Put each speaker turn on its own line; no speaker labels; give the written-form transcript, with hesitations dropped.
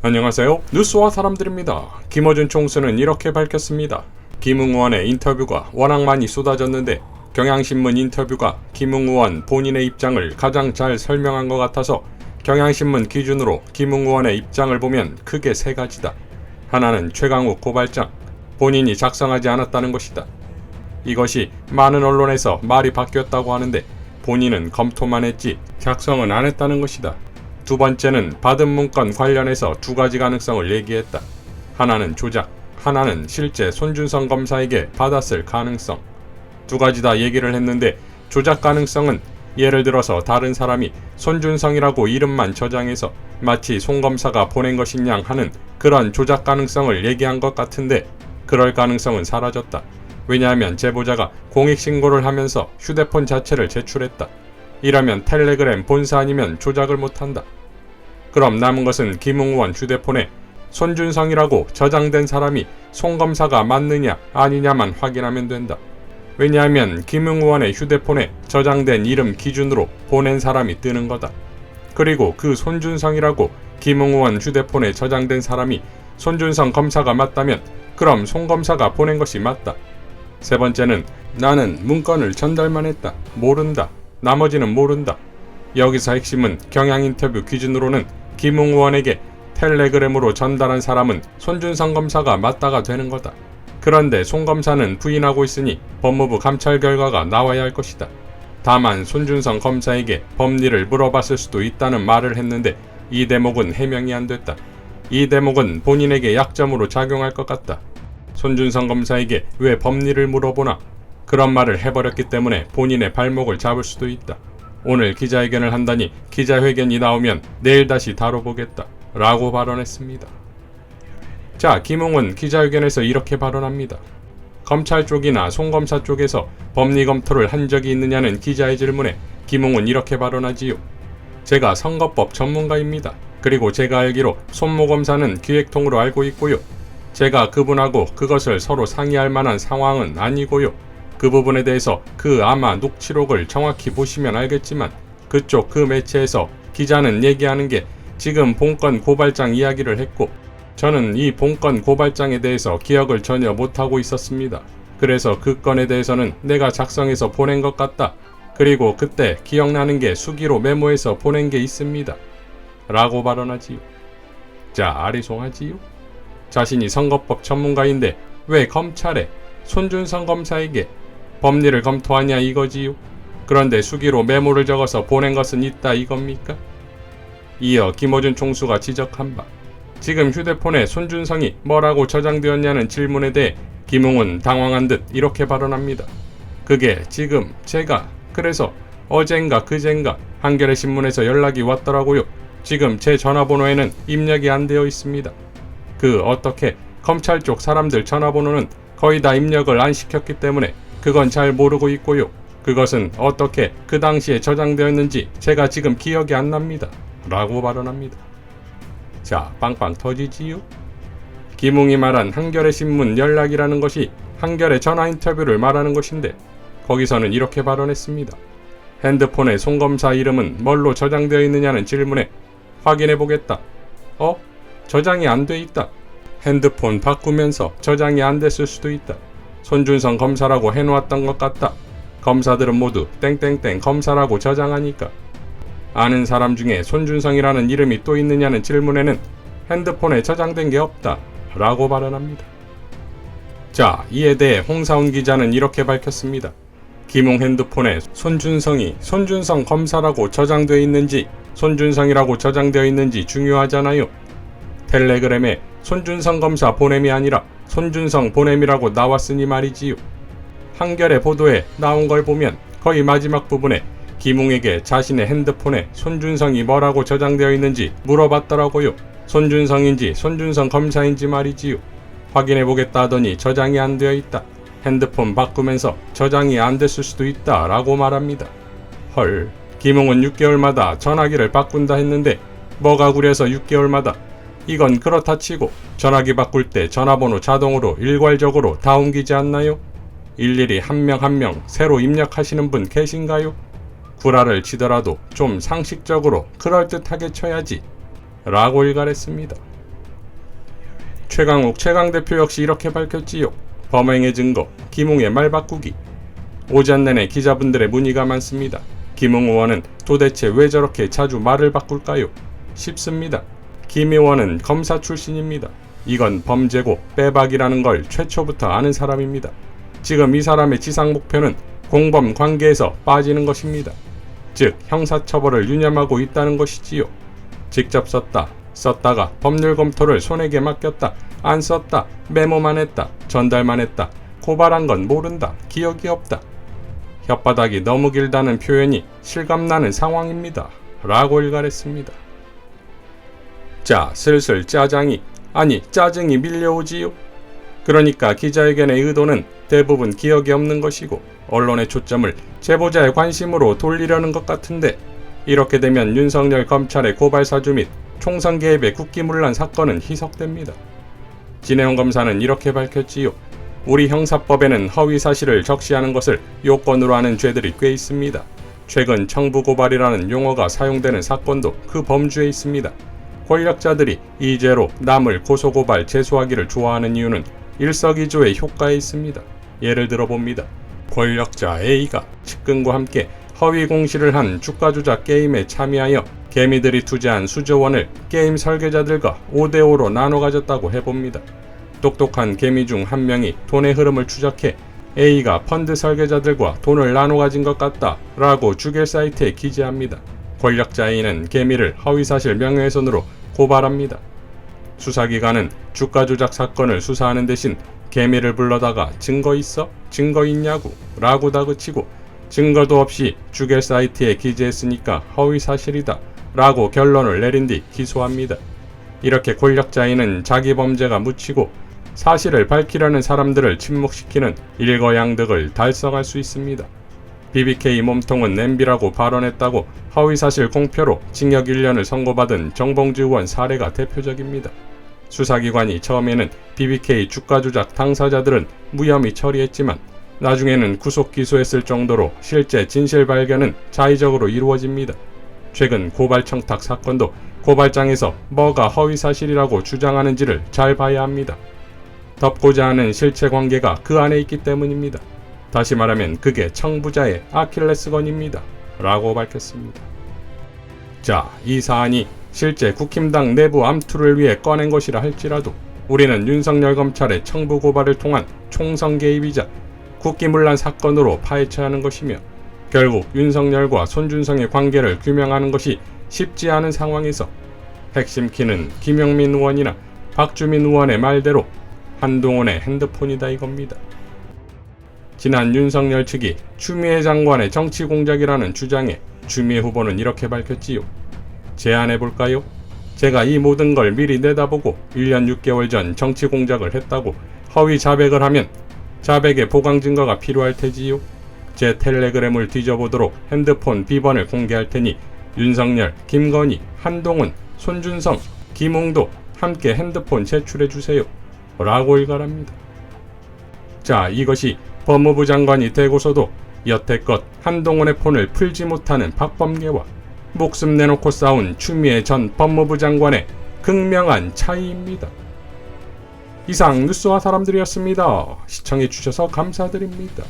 안녕하세요. 뉴스와 사람들입니다. 김어준 총수는 이렇게 밝혔습니다. 김웅 의원의 인터뷰가 워낙 많이 쏟아졌는데 경향신문 인터뷰가 김웅 의원 본인의 입장을 가장 잘 설명한 것 같아서 경향신문 기준으로 김웅 의원의 입장을 보면 크게 세 가지다. 하나는 최강욱 고발장, 본인이 작성하지 않았다는 것이다. 이것이 많은 언론에서 말이 바뀌었다고 하는데 본인은 검토만 했지 작성은 안 했다는 것이다. 두 번째는 받은 문건 관련해서 두 가지 가능성을 얘기했다. 하나는 조작, 하나는 실제 손준성 검사에게 받았을 가능성. 두 가지 다 얘기를 했는데 조작 가능성은 예를 들어서 다른 사람이 손준성이라고 이름만 저장해서 마치 손 검사가 보낸 것인 양 하는 그런 조작 가능성을 얘기한 것 같은데 그럴 가능성은 사라졌다. 왜냐하면 제보자가 공익신고를 하면서 휴대폰 자체를 제출했다. 이러면 텔레그램 본사 아니면 조작을 못한다. 그럼 남은 것은 김웅 의원 휴대폰에 손준성이라고 저장된 사람이 손 검사가 맞느냐 아니냐만 확인하면 된다. 왜냐하면 김웅 의원의 휴대폰에 저장된 이름 기준으로 보낸 사람이 뜨는 거다. 그리고 그 손준성이라고 김웅 의원 휴대폰에 저장된 사람이 손준성 검사가 맞다면 그럼 손 검사가 보낸 것이 맞다. 세 번째는 나는 문건을 전달만 했다. 모른다. 나머지는 모른다. 여기서 핵심은 경향 인터뷰 기준으로는 김웅 의원에게 텔레그램으로 전달한 사람은 손준성 검사가 맞다가 되는 거다. 그런데 손 검사는 부인하고 있으니 법무부 감찰 결과가 나와야 할 것이다. 다만 손준성 검사에게 법리를 물어봤을 수도 있다는 말을 했는데 이 대목은 해명이 안 됐다. 이 대목은 본인에게 약점으로 작용할 것 같다. 손준성 검사에게 왜 법리를 물어보나? 그런 말을 해버렸기 때문에 본인의 발목을 잡을 수도 있다. 오늘 기자회견을 한다니 기자회견이 나오면 내일 다시 다뤄보겠다 라고 발언했습니다. 자, 김웅은 기자회견에서 이렇게 발언합니다. 검찰 쪽이나 손 검사 쪽에서 법리 검토를 한 적이 있느냐는 기자의 질문에 김웅은 이렇게 발언하지요. 제가 선거법 전문가입니다. 그리고 제가 알기로 손모 검사는 기획통으로 알고 있고요. 제가 그분하고 그것을 서로 상의할 만한 상황은 아니고요. 그 부분에 대해서 아마 녹취록을 정확히 보시면 알겠지만 그쪽 그 매체에서 기자는 얘기하는 게 지금 본건 고발장 이야기를 했고 저는 이 본건 고발장에 대해서 기억을 전혀 못하고 있었습니다. 그래서 그 건에 대해서는 내가 작성해서 보낸 것 같다. 그리고 그때 기억나는 게 수기로 메모해서 보낸 게 있습니다. 라고 발언하지요. 자, 아리송하지요? 자신이 선거법 전문가인데 왜 검찰에 손준성 검사에게 법리를 검토하냐 이거지요? 그런데 수기로 메모를 적어서 보낸 것은 있다 이겁니까? 이어 김어준 총수가 지적한 바 지금 휴대폰에 손준성이 뭐라고 저장되었냐는 질문에 대해 김웅은 당황한 듯 이렇게 발언합니다. 그게 지금 제가 그래서 어젠가 그젠가 한겨레 신문에서 연락이 왔더라고요. 지금 제 전화번호에는 입력이 안 되어 있습니다. 어떻게 검찰 쪽 사람들 전화번호는 거의 다 입력을 안 시켰기 때문에 그건 잘 모르고 있고요. 그것은 어떻게 그 당시에 저장되었는지 제가 지금 기억이 안 납니다. 라고 발언합니다. 자, 빵빵 터지지요? 김웅이 말한 한겨레 신문 연락이라는 것이 한겨레 전화 인터뷰를 말하는 것인데 거기서는 이렇게 발언했습니다. 핸드폰에 손 검사 이름은 뭘로 저장되어 있느냐는 질문에 확인해보겠다. 저장이 안 돼 있다. 핸드폰 바꾸면서 저장이 안 됐을 수도 있다. 손준성 검사라고 해놓았던 것 같다. 검사들은 모두 땡땡땡 검사라고 저장하니까. 아는 사람 중에 손준성이라는 이름이 또 있느냐는 질문에는 핸드폰에 저장된 게 없다. 라고 발언합니다. 자, 이에 대해 홍사훈 기자는 이렇게 밝혔습니다. 김웅 핸드폰에 손준성이 손준성 검사라고 저장되어 있는지 손준성이라고 저장되어 있는지 중요하잖아요. 텔레그램에 손준성 검사 보냄이 아니라 손준성 보냄이라고 나왔으니 말이지요. 한겨레 보도에 나온 걸 보면 거의 마지막 부분에 김웅에게 자신의 핸드폰에 손준성이 뭐라고 저장되어 있는지 물어봤더라고요. 손준성인지 손준성 검사인지 말이지요. 확인해보겠다 하더니 저장이 안 되어 있다. 핸드폰 바꾸면서 저장이 안 됐을 수도 있다 라고 말합니다. 헐, 김웅은 6개월마다 전화기를 바꾼다 했는데 뭐가 구려서 6개월마다? 이건 그렇다 치고 전화기 바꿀 때 전화번호 자동으로 일괄적으로 다 옮기지 않나요? 일일이 한 명 한 명 새로 입력하시는 분 계신가요? 구라를 치더라도 좀 상식적으로 그럴듯하게 쳐야지 라고 일갈했습니다. 최강욱 최강대표 역시 이렇게 밝혔지요. 범행의 증거, 김웅의 말 바꾸기. 오전 내내 기자분들의 문의가 많습니다. 김웅 의원은 도대체 왜 저렇게 자주 말을 바꿀까요? 쉽습니다. 김 의원은 검사 출신입니다. 이건 범죄고 빼박이라는 걸 최초부터 아는 사람입니다. 지금 이 사람의 지상 목표는 공범 관계에서 빠지는 것입니다. 즉 형사처벌을 유념하고 있다는 것이지요. 직접 썼다가 법률 검토를 손에게 맡겼다, 안 썼다, 메모만 했다, 전달만 했다, 고발한 건 모른다, 기억이 없다. 혓바닥이 너무 길다는 표현이 실감나는 상황입니다. 라고 일갈했습니다. 자, 슬슬 짜증이 밀려오지요. 그러니까 기자회견의 의도는 대부분 기억이 없는 것이고 언론의 초점을 제보자의 관심으로 돌리려는 것 같은데, 이렇게 되면 윤석열 검찰의 고발 사주 및 총선 개입의 국기문란 사건은 희석됩니다. 진해원 검사는 이렇게 밝혔지요. 우리 형사법에는 허위 사실을 적시하는 것을 요건으로 하는 죄들이 꽤 있습니다. 최근 청부고발이라는 용어가 사용되는 사건도 그 범주에 있습니다. 권력자들이 이 죄로 남을 고소고발 제소하기를 좋아하는 이유는 일석이조의 효과에 있습니다. 예를 들어봅니다. 권력자 A가 측근과 함께 허위 공시를 한 주가 조작 게임에 참여하여 개미들이 투자한 수조 원을 게임 설계자들과 5대5로 나눠 가졌다고 해봅니다. 똑똑한 개미 중 한 명이 돈의 흐름을 추적해 A가 펀드 설계자들과 돈을 나눠 가진 것 같다 라고 주계 사이트에 기재합니다. 권력자 A는 개미를 허위사실 명예훼손으로 고발합니다. 수사기관은 주가 조작 사건을 수사하는 대신 개미를 불러다가 증거 있어? 증거 있냐고? 라고 다그치고 증거도 없이 주계 사이트에 기재했으니까 허위사실이다 라고 결론을 내린 뒤 기소합니다. 이렇게 권력자인은 자기 범죄가 묻히고 사실을 밝히려는 사람들을 침묵시키는 일거양득을 달성할 수 있습니다. BBK 몸통은 냄비라고 발언했다고 허위사실 공표로 징역 1년을 선고받은 정봉주 의원 사례가 대표적입니다. 수사기관이 처음에는 BBK 주가 조작 당사자들은 무혐의 처리했지만 나중에는 구속 기소했을 정도로 실제 진실 발견은 자의적으로 이루어집니다. 최근 고발청탁 사건도 고발장에서 뭐가 허위사실이라고 주장하는지를 잘 봐야 합니다. 덮고자 하는 실체 관계가 그 안에 있기 때문입니다. 다시 말하면 그게 청부자의 아킬레스건입니다. 라고 밝혔습니다. 자, 이 사안이 실제 국힘당 내부 암투를 위해 꺼낸 것이라 할지라도 우리는 윤석열 검찰의 청부 고발을 통한 총선 개입이자 국기문란 사건으로 파헤쳐야 하는 것이며, 결국 윤석열과 손준성의 관계를 규명하는 것이 쉽지 않은 상황에서 핵심 키는 김영민 의원이나 박주민 의원의 말대로 한동훈의 핸드폰이다 이겁니다. 지난 윤석열 측이 추미애 장관의 정치 공작이라는 주장에 추미애 후보는 이렇게 밝혔지요. 제안해볼까요? 제가 이 모든 걸 미리 내다보고 1년 6개월 전 정치 공작을 했다고 허위 자백을 하면 자백의 보강 증거가 필요할 테지요. 제 텔레그램을 뒤져보도록 핸드폰 비번을 공개할 테니 윤석열, 김건희, 한동훈, 손준성, 김웅도 함께 핸드폰 제출해주세요. 라고 일갈합니다. 자, 이것이 법무부 장관이 되고서도 여태껏 한동훈의 폰을 풀지 못하는 박범계와 목숨 내놓고 싸운 추미애 전 법무부 장관의 극명한 차이입니다. 이상 뉴스와 사람들이었습니다. 시청해주셔서 감사드립니다.